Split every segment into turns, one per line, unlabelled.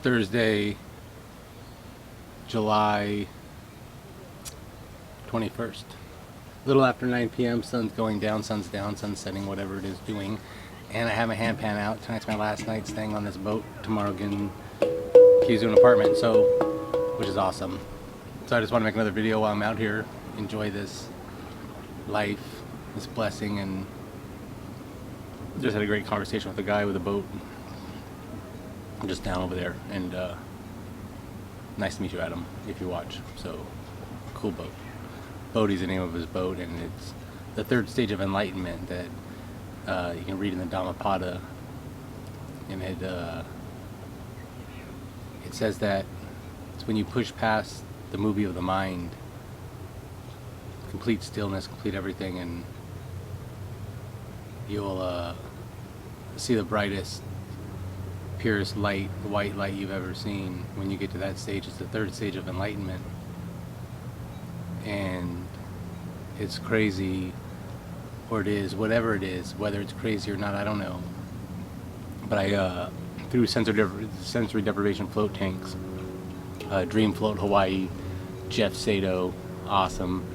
Thursday, July 21st. A little after 9 p.m. Sun's going down, sun's down, sun's setting, whatever it is doing. And I have my handpan out. Tonight's my last night staying on this boat. Tomorrow getting keys to an apartment, so which is awesome. So I just want to make another video while I'm out here. Enjoy this life, this blessing, and just had a great conversation with a guy with a boat just down over there. And nice to meet you, Adam, if you watch. So cool boat. Bodhi's the name of his boat, and it's the third stage of enlightenment that you can read in the Dhammapada. And it says that it's when you push past the movie of the mind, complete stillness, complete everything, and you'll see the brightest, purest light, white light you've ever seen. When you get to that stage, it's the third stage of enlightenment. And it's crazy, or it is, whatever it is, whether it's crazy or not, I don't know. But I, through sensory deprivation float tanks, Dream Float Hawaii, Jeff Sato, awesome.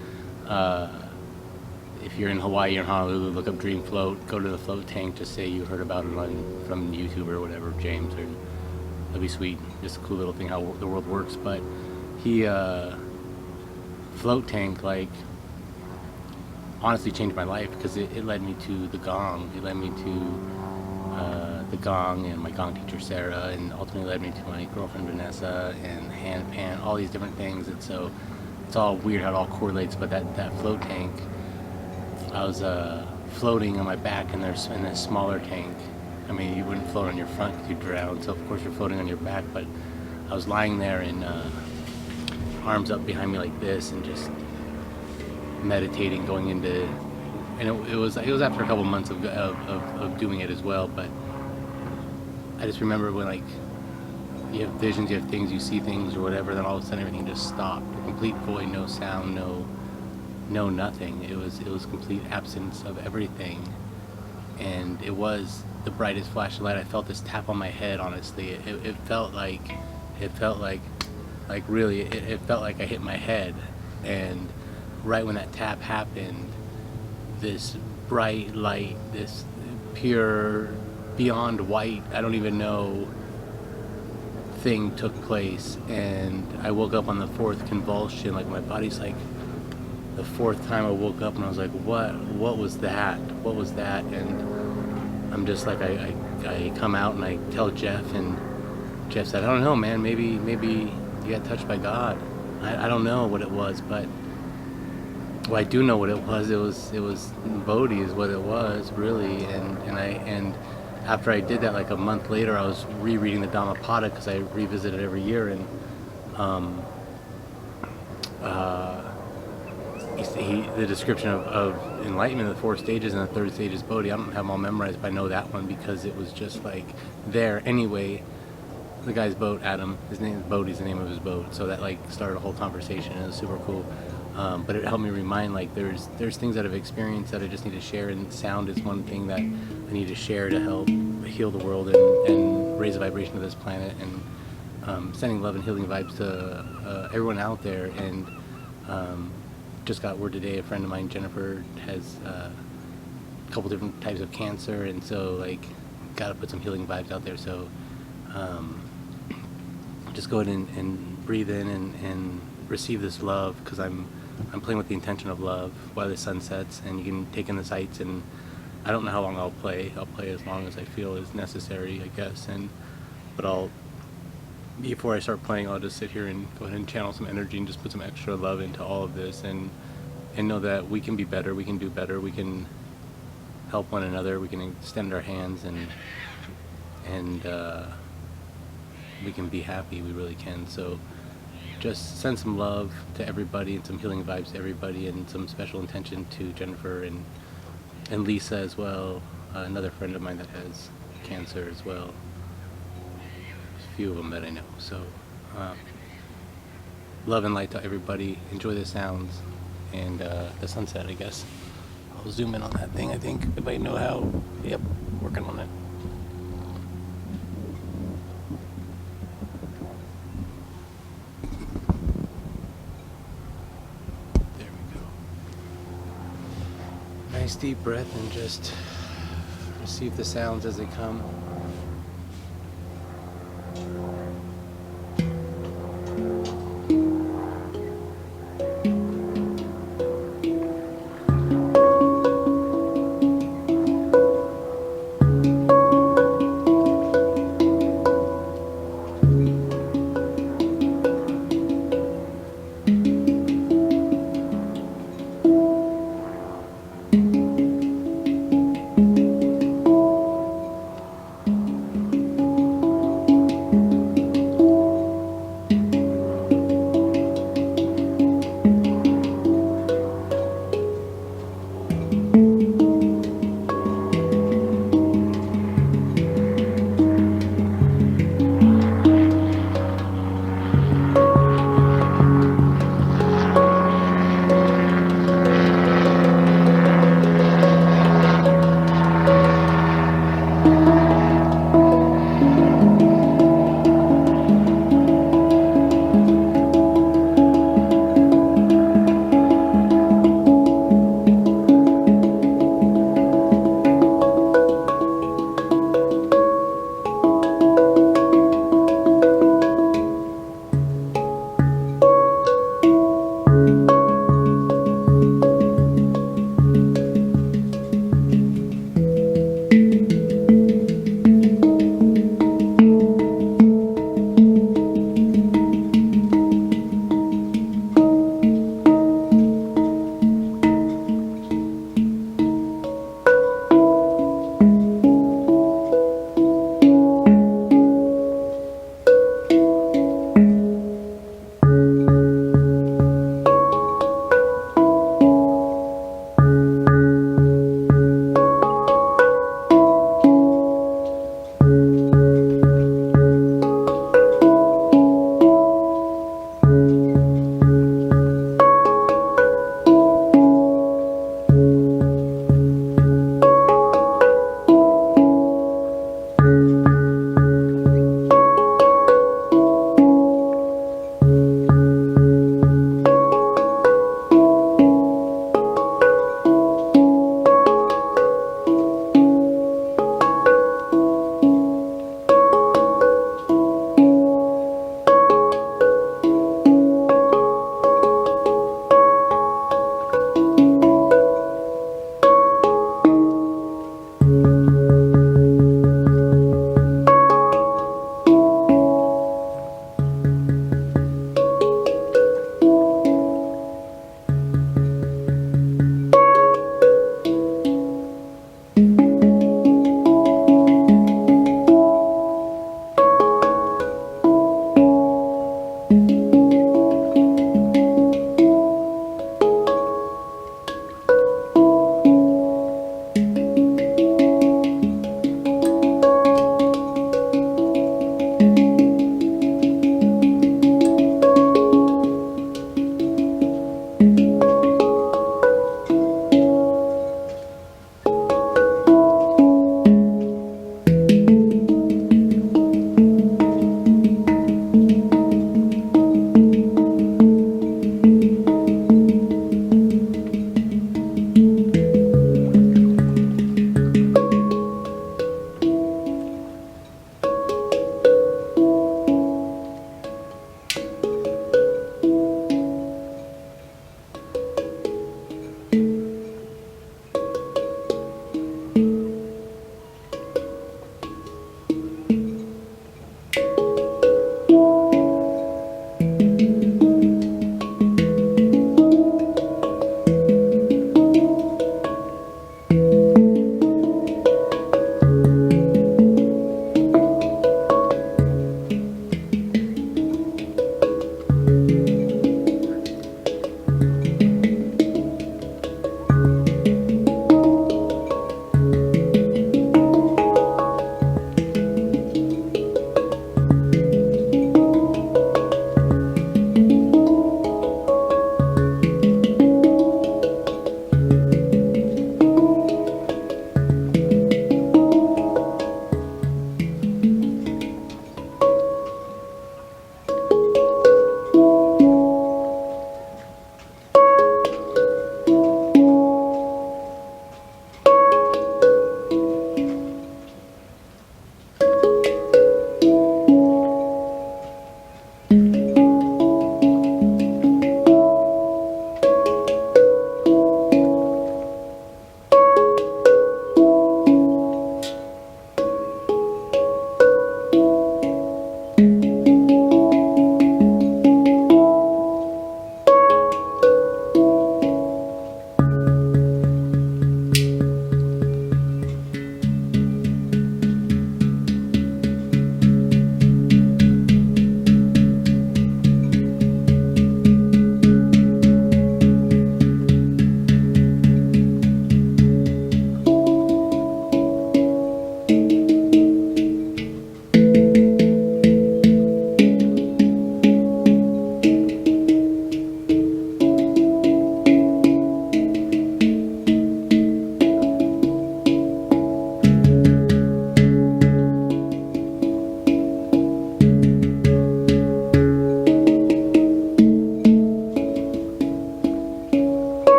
If you're in Hawaii or Honolulu, look up Dream Float, go to the float tank, just say you heard about it from YouTube or whatever, James, or that'd be sweet. Just a cool little thing how the world works. But he, float tank, like, honestly changed my life, because it led me to the gong. It led me to the gong and my gong teacher Sarah, and ultimately led me to my girlfriend Vanessa and Handpan, all these different things. And so it's all weird how it all correlates. But that float tank, I was floating on my back in this smaller tank. I mean, you wouldn't float on your front because you'd drown, so of course you're floating on your back. But I was lying there and arms up behind me like this, and just meditating, going into, and it was after a couple months of doing it as well. But I just remember when, like, you have visions, you have things, you see things or whatever, then all of a sudden everything just stopped. A complete void, no sound, no nothing. It was complete absence of everything. And it was the brightest flash of light. I felt this tap on my head, honestly. It felt like really, it felt like I hit my head. And right when that tap happened, this bright light, this pure, beyond white, I don't even know, thing took place. And I woke up on the fourth convulsion. Like, my body's like, the fourth time I woke up, and I was like, what was that? What was that? And I'm just like, I come out and I tell Jeff, and Jeff said, I don't know, man, maybe you got touched by God. I don't know what it was, but well, I do know what it was. It was Bodhi is what it was, really. And after I did that, like a month later, I was rereading the Dhammapada, because I revisit it every year. And the description of enlightenment, the four stages, and the third stage is Bodhi. I don't have them all memorized, but I know that one because it was just like there. Anyway, the guy's boat, Adam, his name is Bodhi's the name of his boat. So that, like, started a whole conversation, and it was super cool. But it helped me remind, like, there's things that I've experienced that I just need to share, and sound is one thing that I need to share to help heal the world and raise the vibration of this planet, and sending love and healing vibes to everyone out there. And just got word today, a friend of mine, Jennifer, has a couple different types of cancer, and so, like, got to put some healing vibes out there. So just go ahead and breathe in and receive this love, because I'm playing with the intention of love while the sun sets, and you can take in the sights. And I don't know how long I'll play. I'll play as long as I feel is necessary, I guess. But before I start playing, I'll just sit here and go ahead and channel some energy and just put some extra love into all of this, and know that we can be better, we can do better, we can help one another, we can extend our hands, and we can be happy. We really can. So just send some love to everybody, and some healing vibes to everybody, and some special intention to Jennifer and Lisa as well, another friend of mine that has cancer as well. There's a few of them that I know. So love and light to everybody. Enjoy the sounds and the sunset, I guess. I'll zoom in on that thing, I think, if I know how. Yep, working on it. nice deep breath and just receive the sounds as they come.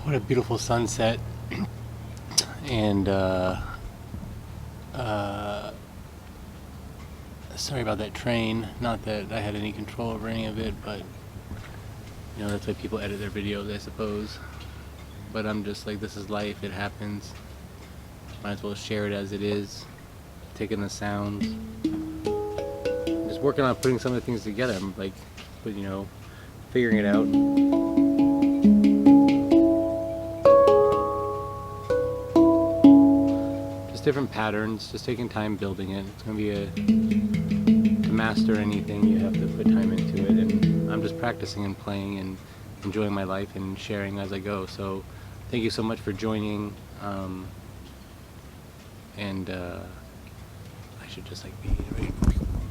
What a beautiful sunset. And sorry about that train. Not that I had any control over any of it, but you know, that's why people edit their videos, I suppose. But I'm just like, this is life, it happens. Might as well share it as it is. Taking the sounds. Just working on putting some of the things together. I'm like, you know, figuring it out. Just different patterns, just taking time building it. It's gonna be to master anything, you have to put time into it, and I'm just practicing and playing and enjoying my life and sharing as I go. So thank you so much for joining, and I should just like be right.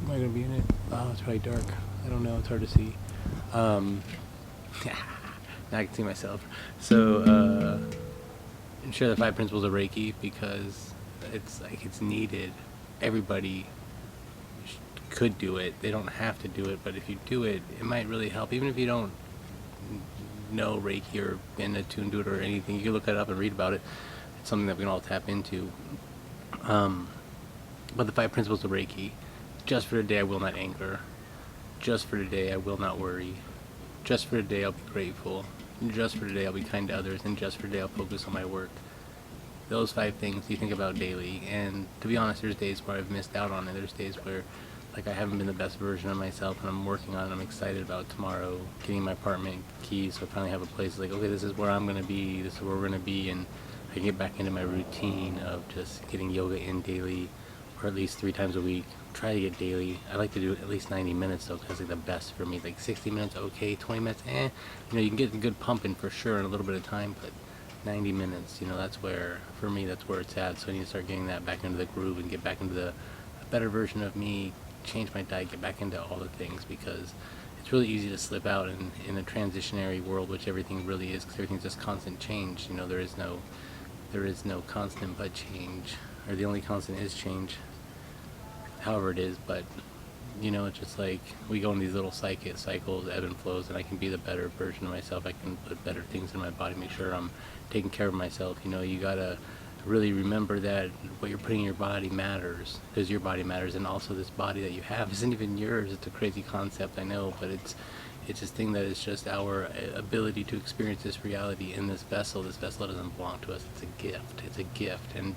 Am I gonna be in it? Oh, it's probably dark. I don't know, it's hard to see. Now I can see myself. So share the 5 principles of Reiki, because it's like, it's needed. Everybody could do it. They don't have to do it, but if you do it, it might really help. Even if you don't know Reiki or been attuned to it or anything, you can look it up and read about it. It's something that we can all tap into. But the 5 principles of Reiki: just for today I will not anger, just for today I will not worry, just for today I'll be grateful, just for today I'll be kind to others, and just for today I'll focus on my work. Those 5 things you think about daily, and to be honest, there's days where I've missed out on it. There's days where like I haven't been the best version of myself, and I'm working on it. I'm excited about tomorrow, getting my apartment keys, so I finally have a place like, okay, this is where I'm going to be, this is where we're going to be, and I can get back into my routine of just getting yoga in daily, or at least 3 times a week. Try to get daily. I like to do at least 90 minutes though, because like the best for me. Like 60 minutes, okay. 20 minutes, eh. You know, you can get a good pump in for sure in a little bit of time, but 90 minutes, you know, that's where, for me, that's where it's at. So I need to start getting that back into the groove and get back into the a better version of me, change my diet, get back into all the things, because it's really easy to slip out in a transitionary world, which everything really is, because everything's just constant change. You know, there is no constant but change, or the only constant is change, however it is. But you know, it's just like we go in these little cycles, ebb and flows, and I can be the better version of myself. I can put better things in my body, make sure I'm taking care of myself. You know, you gotta really remember that what you're putting in your body matters, because your body matters, and also this body that you have isn't even yours. It's a crazy concept, I know, but it's this thing that is just our ability to experience this reality in this vessel. This vessel doesn't belong to us. It's a gift. It's a gift, and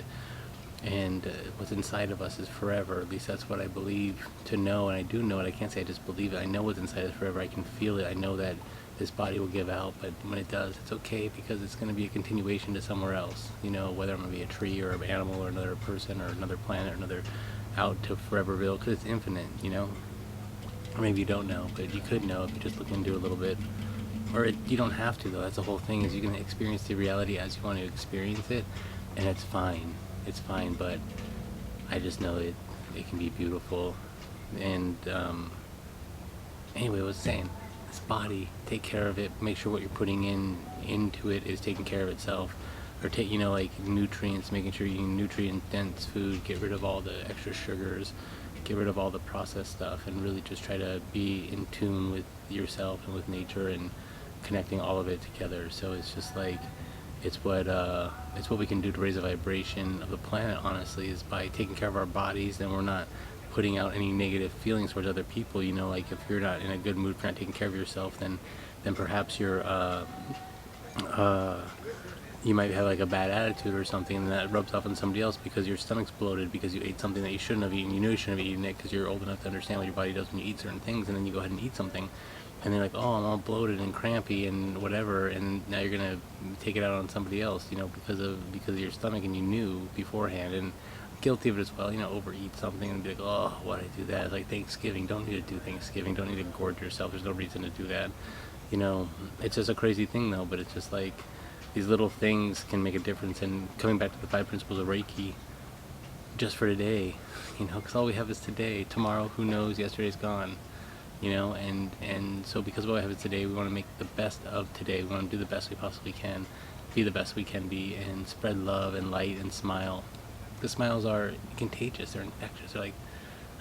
what's inside of us is forever. At least that's what I believe to know, and I do know it. I can't say I just believe it. I know what's inside is forever. I can feel it. I know that this body will give out, but when it does, it's okay, because it's going to be a continuation to somewhere else. You know, whether I'm going to be a tree or an animal or another person or another planet or another, out to Foreverville, because it's infinite, you know. Or maybe you don't know, but you could know if you just look into it a little bit. Or you don't have to, though. That's the whole thing, is you can experience the reality as you want to experience it, and it's fine. It's fine, but I just know it can be beautiful. And anyway, I was saying, this body, take care of it. Make sure what you're putting into it is taking care of itself. Or take, you know, like nutrients, making sure you eat nutrient dense food, get rid of all the extra sugars, get rid of all the processed stuff, and really just try to be in tune with yourself and with nature and connecting all of it together. So it's just like, it's what we can do to raise the vibration of the planet, honestly, is by taking care of our bodies. Then we're not putting out any negative feelings towards other people. You know, like if you're not in a good mood, if you're not taking care of yourself, then perhaps you're you might have like a bad attitude or something, and that rubs off on somebody else because your stomach's bloated because you ate something that you shouldn't have eaten. You know you shouldn't have eaten it because you're old enough to understand what your body does when you eat certain things, and then you go ahead and eat something, and they're like, oh, I'm all bloated and crampy and whatever, and now you're gonna take it out on somebody else, you know, because of your stomach, and you knew beforehand. And guilty of it as well, you know, overeat something and be like, oh, why'd I do that? It's like Thanksgiving, don't need to do Thanksgiving, don't need to gorge yourself, there's no reason to do that. You know, it's just a crazy thing though, but it's just like, these little things can make a difference. And coming back to the 5 principles of Reiki, just for today, you know, because all we have is today. Tomorrow, who knows? Yesterday's gone, you know. And so because all we have is today, we want to make the best of today. We want to do the best we possibly can, be the best we can be, and spread love and light and smile. The smiles are contagious. They're infectious. They're like,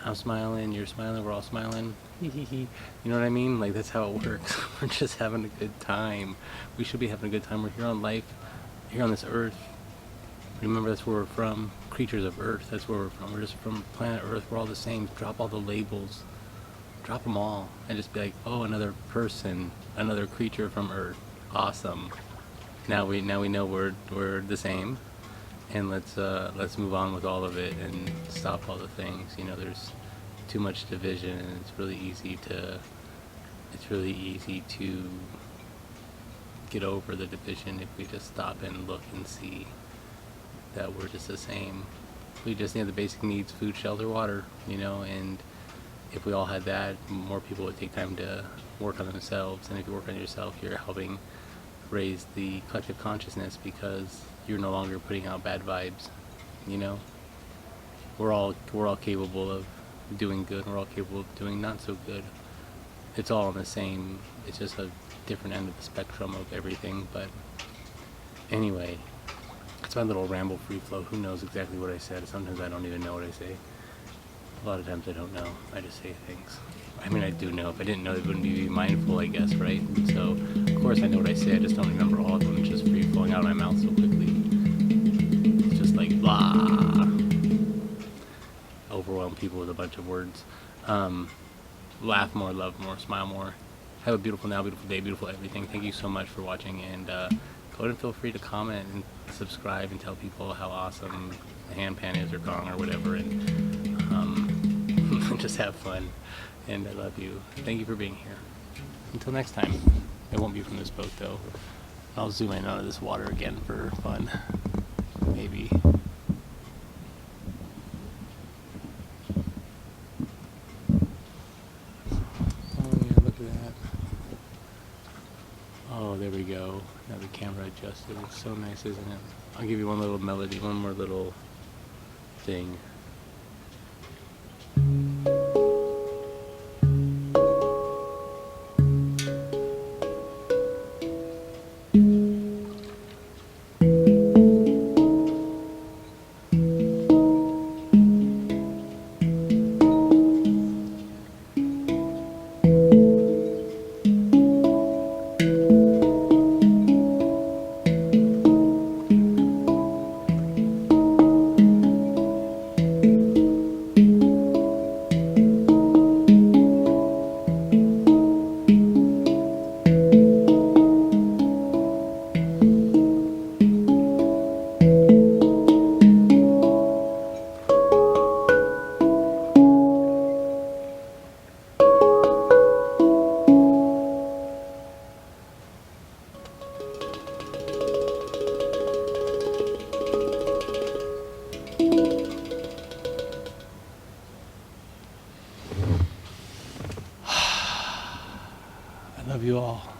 I'm smiling, you're smiling, we're all smiling. You know what I mean? Like, that's how it works. We're just having a good time. We should be having a good time. We're here on life, here on this earth. Remember, that's where we're from. Creatures of earth, that's where we're from. We're just from planet earth. We're all the same. Drop all the labels. Drop them all. And just be like, oh, another person, another creature from earth. Awesome. Now we know we're the same. And let's move on with all of it and stop all the things. You know, there's too much division, and it's really easy to get over the division if we just stop and look and see that we're just the same. We just need the basic needs: food, shelter, water, you know. And if we all had that, more people would take time to work on themselves. And if you work on yourself, you're helping raise the collective consciousness, because you're no longer putting out bad vibes. You know, we're all capable of doing good, and we're all capable of doing not so good. It's all in the same, it's just a different end of the spectrum of everything. But anyway, it's my little ramble free flow. Who knows exactly what I said? Sometimes I don't even know what I say. A lot of times I don't know. I just say things. I mean, I do know. If I didn't know, it wouldn't be mindful, I guess, right? So, of course, I know what I say. I just don't remember all of them. It's just free flowing out of my mouth so quickly. It's just like, blah. Overwhelm people with a bunch of words. Laugh more, love more, smile more. Have a beautiful now, beautiful day, beautiful everything. Thank you so much for watching. And go ahead and feel free to comment and subscribe and tell people how awesome the handpan is, or gong, or whatever. And just have fun. And I love you. Thank you for being here. Until next time. It won't be from this boat though. I'll zoom in onto this water again for fun. It looks so nice, isn't it? I'll give you one little melody, one more little thing. I love you all.